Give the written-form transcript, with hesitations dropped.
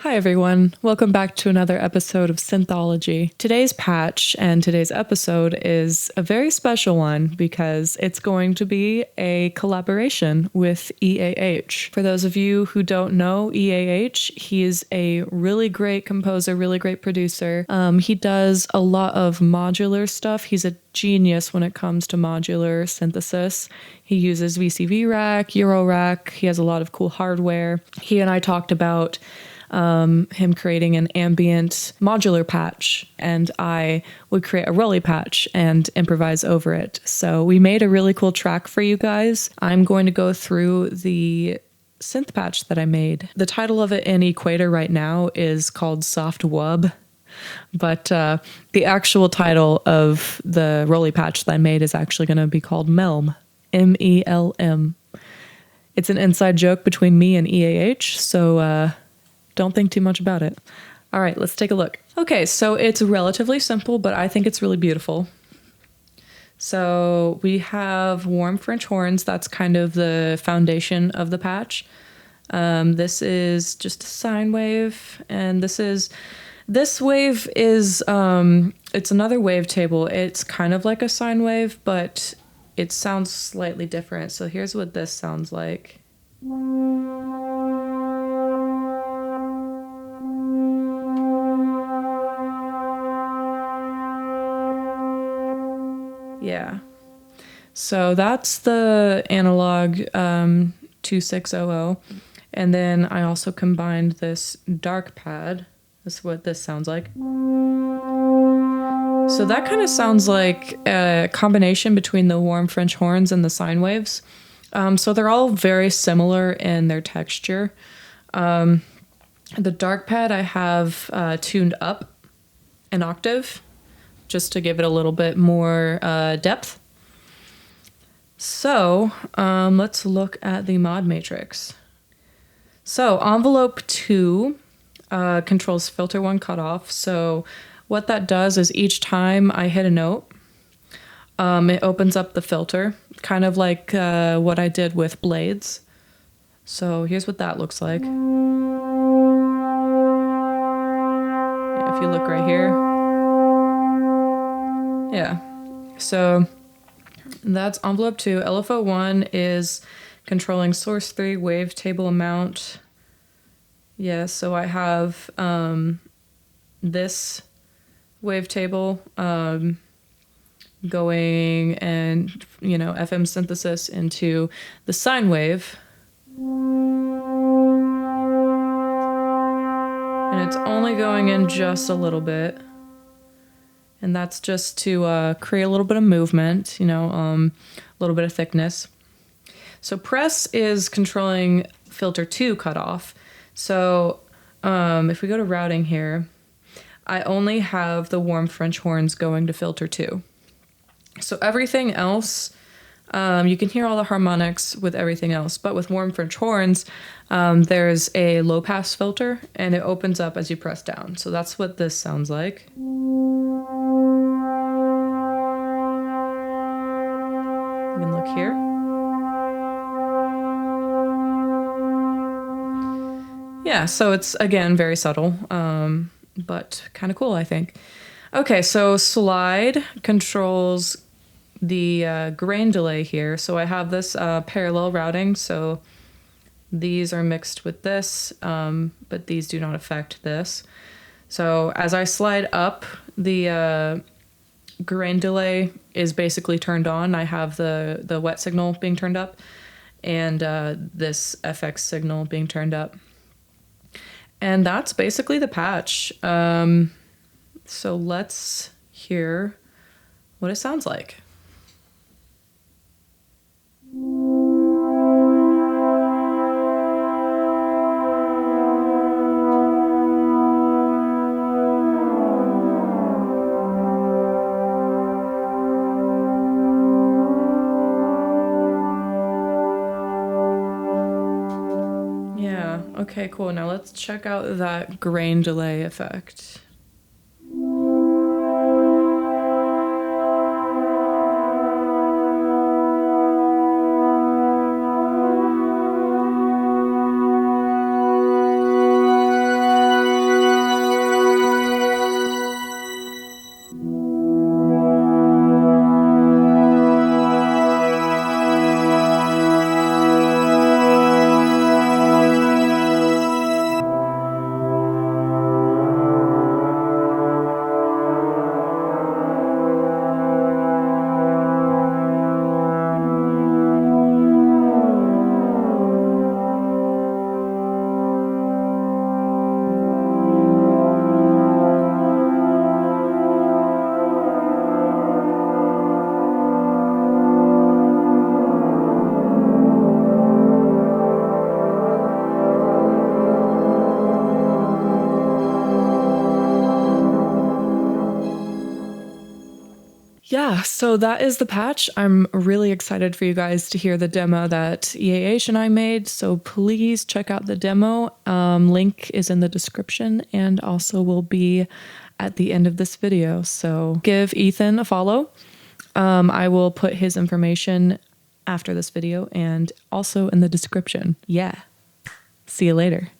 Hi everyone, welcome back to another episode of Synthology. Today's patch and today's episode is a very special one because it's going to be a collaboration with EAH. For those of you who don't know EAH, he is a really great composer, really great producer. He does a lot of modular stuff. He's a genius when it comes to modular synthesis. He uses VCV rack, Euro rack. He has a lot of cool hardware. He and I talked about him creating an ambient modular patch, and I would create a Roli patch and improvise over it. So we made a really cool track for you guys. I'm going to go through the synth patch that I made. The title of it in Equator right now is called Soft Wub, but the actual title of the Roli patch that I made is actually going to be called Melm, M-E-L-M. It's an inside joke between me and EAH, so don't think too much about it. All right, let's take a look. Okay, so it's relatively simple, but I think it's really beautiful. So we have warm French horns. That's kind of the foundation of the patch. This is just a sine wave, and this wave is it's another wavetable. It's kind of like a sine wave, but it sounds slightly different. So here's what this sounds like. Yeah. So that's the analog 2600. And then I also combined this dark pad. That's what this sounds like. So that kind of sounds like a combination between the warm French horns and the sine waves. So they're all very similar in their texture. The dark pad I have tuned up an octave, just to give it a little bit more depth. So let's look at the mod matrix. So envelope 2 controls filter 1 cutoff. So what that does is each time I hit a note, it opens up the filter, kind of like what I did with blades. So here's what that looks like. Yeah, if you look right here. Yeah, so that's envelope 2. LFO 1 is controlling source 3 wavetable amount. Yeah, so I have this wavetable going and, FM synthesis into the sine wave. And it's only going in just a little bit. And that's just to create a little bit of movement, a little bit of thickness. So press is controlling filter 2 cutoff. So if we go to routing here, I only have the warm French horns going to filter 2. So everything else, you can hear all the harmonics with everything else, but with warm French horns, there's a low pass filter and it opens up as you press down. So that's what this sounds like. You can look here. Yeah, so it's, again, very subtle, but kind of cool, I think. Okay, so slide controls the grain delay here. So I have this parallel routing, so these are mixed with this, but these do not affect this. So as I slide up, the grain delay is basically turned on. I have the wet signal being turned up and this FX signal being turned up. And that's basically the patch. So let's hear what it sounds like. Yeah, okay, cool. Now let's check out that grain delay effect. yeah, so that is the patch. I'm really excited for you guys to hear the demo that EAH and I made. So please check out the demo. Link is in the description and also will be at the end of this video. So give Ethan a follow. I will put his information after this video and also in the description. Yeah. See you later.